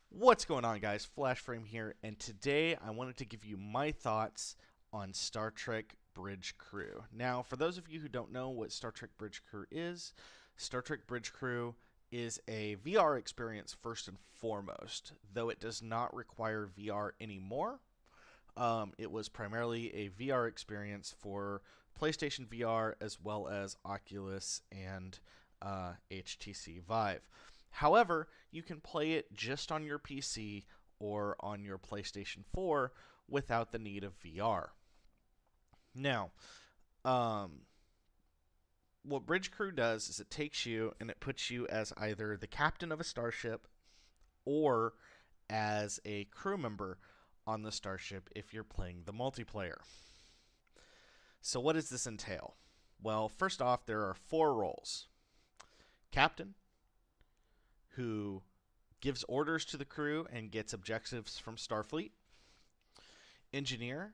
What's going on, guys? Flash Frame here, and today I wanted to give you my thoughts on Star Trek Bridge Crew. Now, for those of you who don't know what Star Trek Bridge Crew is, Star Trek Bridge Crew is a VR experience first and foremost, though it does not require VR anymore. It was primarily a VR experience for PlayStation VR as well as Oculus and HTC Vive. However, you can play it just on your PC or on your PlayStation 4 without the need of VR. Now, um, what Bridge Crew does is it takes you and it puts you as either the captain of a starship or as a crew member on the starship if you're playing the multiplayer. So, what does this entail? Well, first off, there are four roles: captain, who gives orders to the crew and gets objectives from Starfleet; engineer,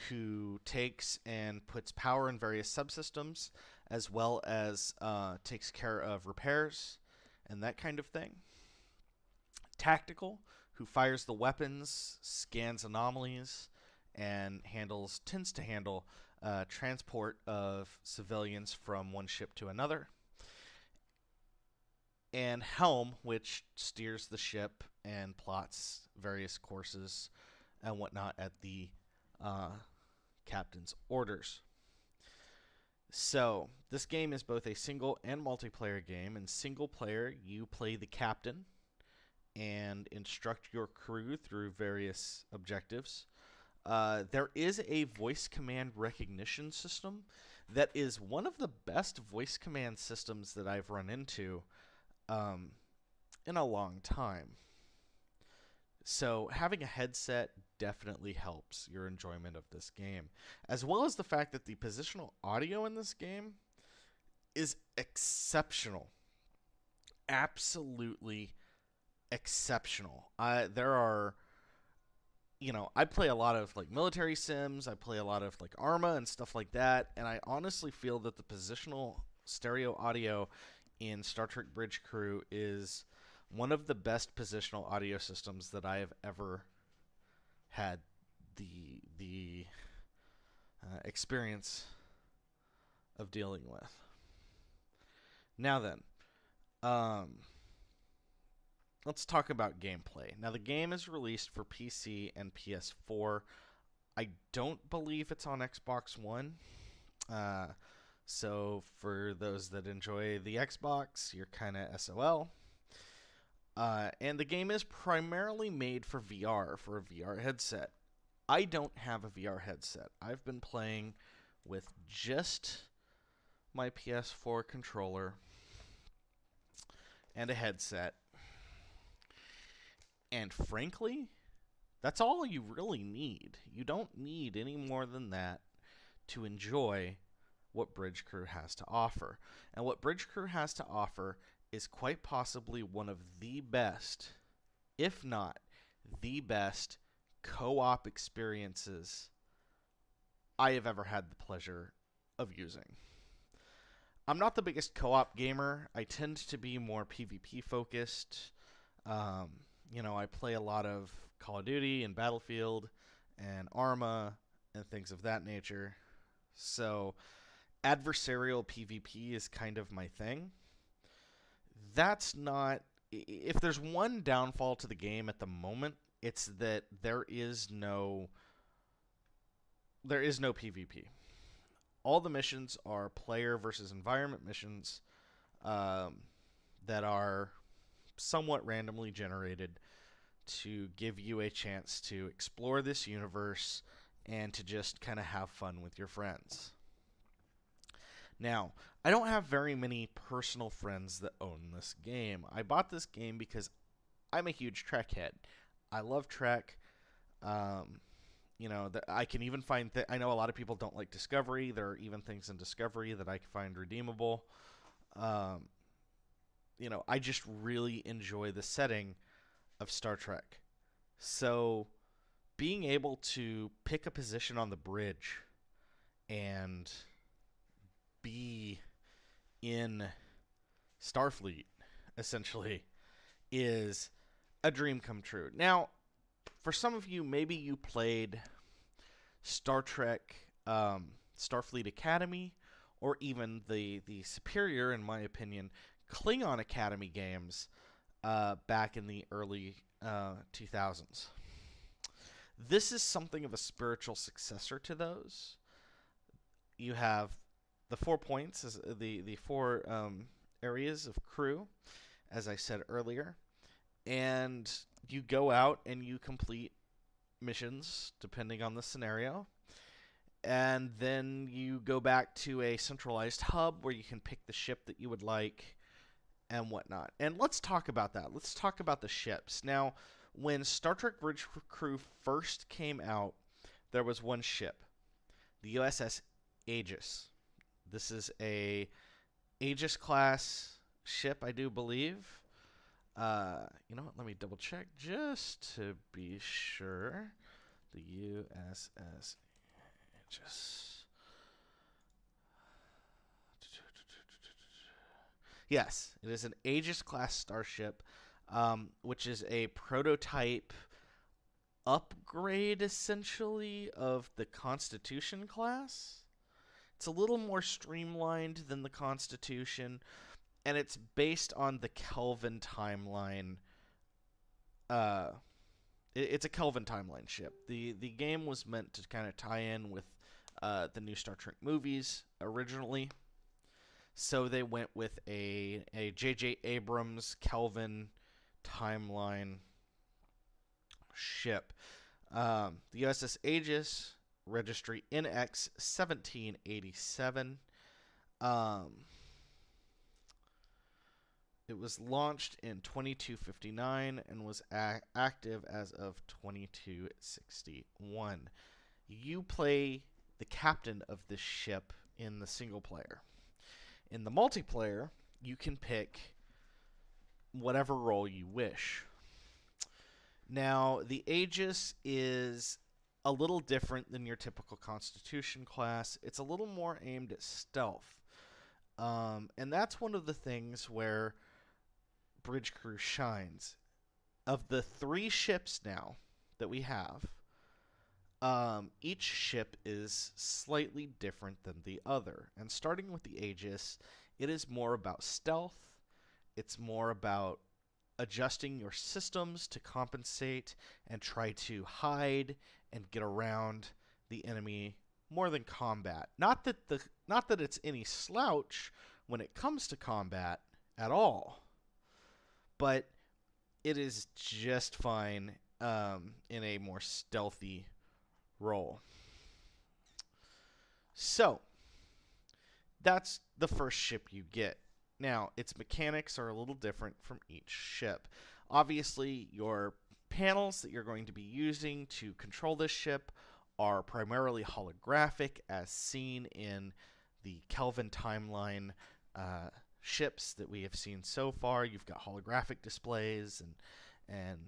who takes and puts power in various subsystems, as well as takes care of repairs and that kind of thing; tactical, who fires the weapons, scans anomalies, and tends to handle transport of civilians from one ship to another; and helm, which steers the ship and plots various courses and whatnot at the uh, captain's orders. So, this game is both a single and multiplayer game. In single player, you play the captain and instruct your crew through various objectives. There is a voice command recognition system that is one of the best voice command systems that I've run into um, in a long time. So, having a headset definitely helps your enjoyment of this game, as well as the fact that the positional audio in this game is exceptional. Absolutely exceptional. I play a lot of like military sims, I play a lot of like Arma and stuff like that, and I honestly feel that the positional stereo audio in Star Trek Bridge Crew is one of the best positional audio systems that I have ever had the experience of dealing with. Now then, um, let's talk about gameplay. Now, the game is released for PC and PS4. I don't believe it's on Xbox One. Uh, so, for those that enjoy the Xbox, you're kind of SOL. And the game is primarily made for VR, for a VR headset. I don't have a VR headset. I've been playing with just my PS4 controller and a headset. And frankly, that's all you really need. You don't need any more than that to enjoy what Bridge Crew has to offer. And what Bridge Crew has to offer is quite possibly one of the best, if not the best, co-op experiences I have ever had the pleasure of using. I'm not the biggest co-op gamer. I tend to be more PvP focused. Um, I play a lot of Call of Duty and Battlefield and Arma and things of that nature. So, adversarial PvP is kind of my thing. That's not. If there's one downfall to the game at the moment, it's that there is no PvP. All the missions are player versus environment missions um, that are somewhat randomly generated to give you a chance to explore this universe and to just kind of have fun with your friends. Now, I don't have very many personal friends that own this game. I bought this game because I'm a huge Trek head. I love Trek. Um, I can even find I know a lot of people don't like Discovery. There are even things in Discovery that I find redeemable. Um, I just really enjoy the setting of Star Trek. So, being able to pick a position on the bridge and be in Starfleet, essentially, is a dream come true. Now, for some of you, maybe you played Star Trek, Starfleet Academy, or even the superior, in my opinion, Klingon Academy games back in the early 2000s. This is something of a spiritual successor to those. You have the 4 points, the four areas of crew, as I said earlier, and you go out and you complete missions depending on the scenario, and then you go back to a centralized hub where you can pick the ship that you would like and whatnot. And let's talk about that. Let's talk about the ships. Now, when Star Trek Bridge Crew first came out, there was one ship, the USS Aegis. This is a Aegis class ship, I do believe. You know what? Let me double check just to be sure. The USS Aegis. Yes, it is an Aegis class starship, which is a prototype upgrade, essentially, of the Constitution class. It's a little more streamlined than the Constitution, and it's based on the Kelvin timeline. It's a Kelvin timeline ship. The game was meant to kind of tie in with the new Star Trek movies originally. So they went with a J.J. Abrams Kelvin timeline ship. The USS Aegis, registry NX 1787. It was launched in 2259 and was active as of 2261. You play the captain of this ship in the single player. In the multiplayer, you can pick whatever role you wish. Now, the Aegis is a little different than your typical Constitution class. It's a little more aimed at stealth. And that's one of the things where Bridge Crew shines. Of the 3 ships now that we have, each ship is slightly different than the other. And starting with the Aegis, it is more about stealth. It's more about adjusting your systems to compensate and try to hide and get around the enemy more than combat. Not that it's any slouch when it comes to combat at all, but it is just fine in a more stealthy role. So, that's the first ship you get. Now, its mechanics are a little different from each ship. Obviously, your panels that you're going to be using to control this ship are primarily holographic, as seen in the Kelvin timeline ships that we have seen so far. You've got holographic displays, and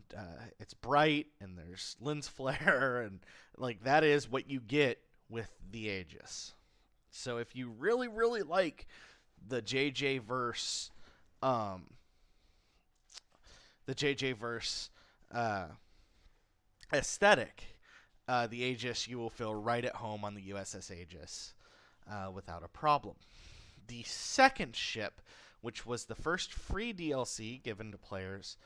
it's bright, and there's lens flare, and like that is what you get with the Aegis. So if you really, really like the JJ verse, aesthetic, the Aegis, you will feel right at home on the USS Aegis without a problem. The second ship, which was the first free DLC given to players,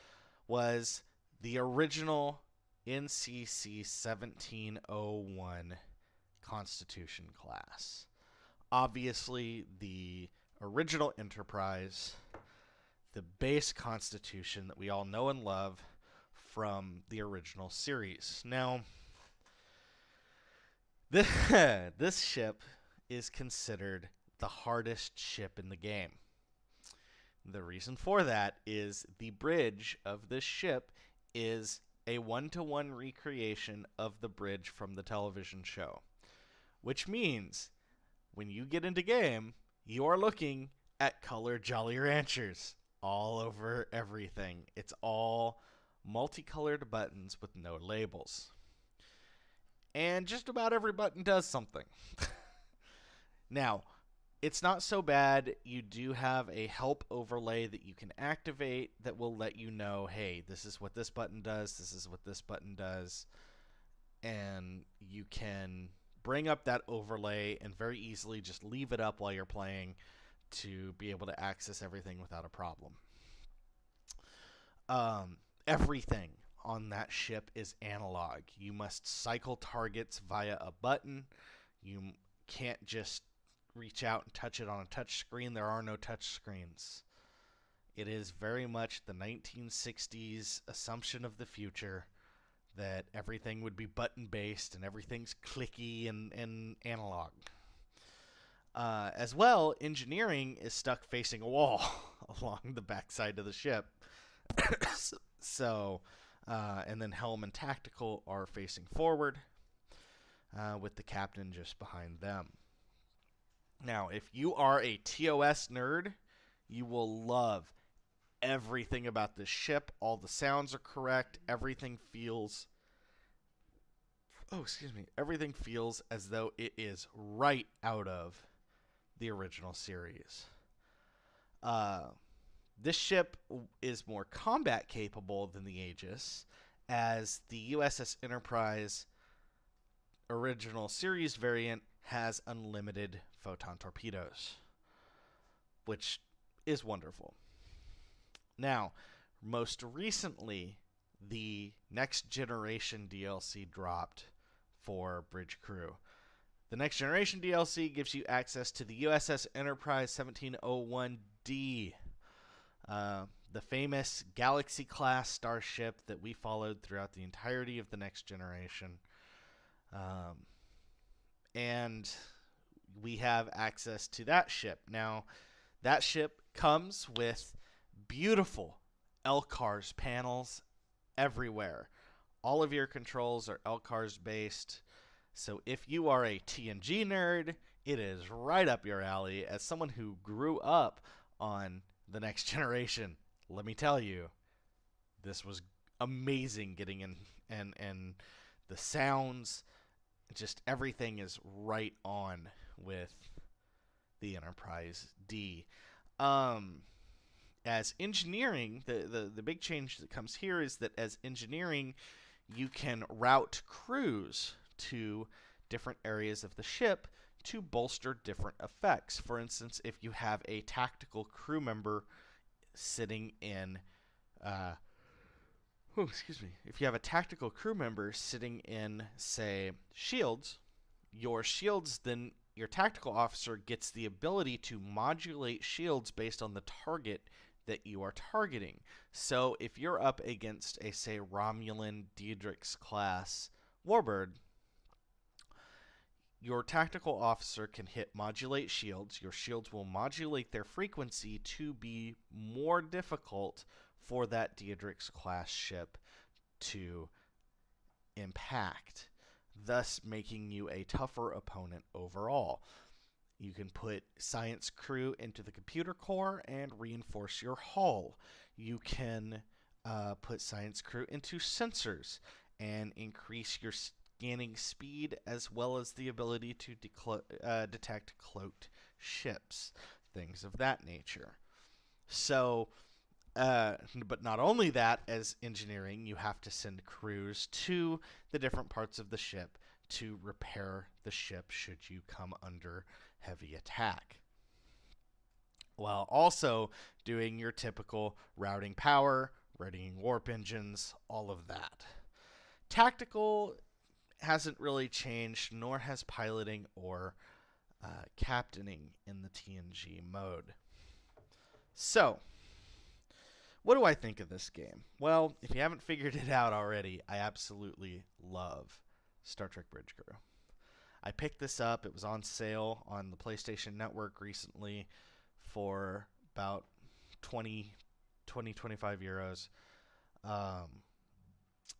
was the original NCC 1701 Constitution class. Obviously, the original Enterprise, the base Constitution that we all know and love from the original series. Now, this ship is considered the hardest ship in the game. The reason for that is the bridge of this ship is a 1-to-1 recreation of the bridge from the television show, which means when you get into game, you are looking at colored Jolly Ranchers all over everything. It's all multicolored buttons with no labels. And just about every button does something. Now, It's not so bad. You do have a help overlay that you can activate that will let you know, hey, this is what this button does, this is what this button does, and you can bring up that overlay and very easily just leave it up while you're playing to be able to access everything without a problem. Everything on that ship is analog. You must cycle targets via a button. You can't just reach out and touch it on a touch screen. There are no touch screens. It is very much the 1960s assumption of the future that everything would be button-based and everything's clicky and analog. As well, engineering is stuck facing a wall along the backside of the ship. And then helm and tactical are facing forward, with the captain just behind them. Now, if you are a TOS nerd, you will love everything about this ship. All the sounds are correct. Everything feels as though it is right out of the original series. This ship is more combat capable than the Aegis, as the USS Enterprise original series variant has unlimited photon torpedoes, which is wonderful. Now, most recently, the Next Generation DLC dropped for Bridge Crew. The Next Generation DLC gives you access to the USS Enterprise 1701D, the famous Galaxy-class starship that we followed throughout the entirety of the Next Generation. And we have access to that ship. Now, that ship comes with beautiful LCARS panels everywhere. All of your controls are LCARS based. So if you are a TNG nerd, it is right up your alley. As someone who grew up on the Next Generation, let me tell you, this was amazing getting in, and the sounds, just everything is right on with the Enterprise D. As engineering, the big change that comes here is that as engineering, you can route crews to different areas of the ship to bolster different effects. For instance, if you have a tactical crew member sitting in if you have a tactical crew member sitting in, say, shields, your tactical officer gets the ability to modulate shields based on the target that you are targeting. So if you're up against a, say, Romulan Diedrich's class warbird, your tactical officer can hit modulate shields. Your shields will modulate their frequency to be more difficult for that Diedrich's class ship to impact, thus making you a tougher opponent overall. You can put science crew into the computer core and reinforce your hull. You can put science crew into sensors and increase your scanning speed, as well as the ability to detect cloaked ships, things of that nature. So, but not only that, as engineering, you have to send crews to the different parts of the ship to repair the ship should you come under heavy attack, while also doing your typical routing power, readying warp engines, all of that. Tactical hasn't really changed, nor has piloting or captaining in the TNG mode. So, what do I think of this game? Well, if you haven't figured it out already, I absolutely love Star Trek Bridge Crew. I picked this up. It was on sale on the PlayStation Network recently for about 25 euros.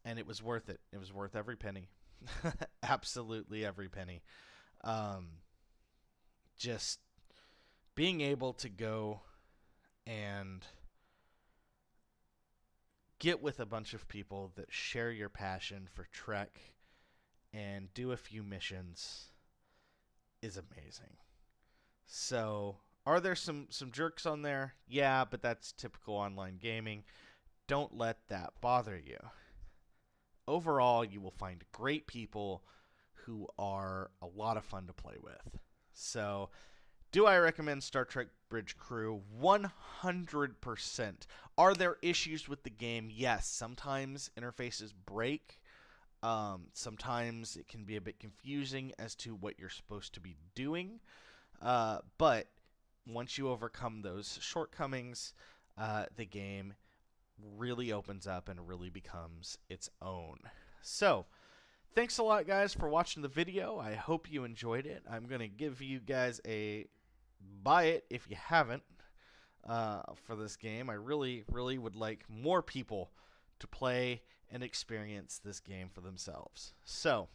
And it was worth it. It was worth every penny. Absolutely every penny. Just being able to go and get with a bunch of people that share your passion for Trek and do a few missions is amazing. So, are there some jerks on there? Yeah, but that's typical online gaming. Don't let that bother you. Overall, you will find great people who are a lot of fun to play with. So, do I recommend Star Trek Bridge Crew? 100%. Are there issues with the game? Yes. Sometimes interfaces break. Sometimes it can be a bit confusing as to what you're supposed to be doing. But once you overcome those shortcomings, the game really opens up and really becomes its own. So, thanks a lot, guys, for watching the video. I hope you enjoyed it. I'm going to give you guys a buy it if you haven't for this game. I really, really would like more people to play and experience this game for themselves. So,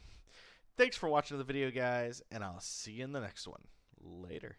thanks for watching the video, guys, and I'll see you in the next one. Later.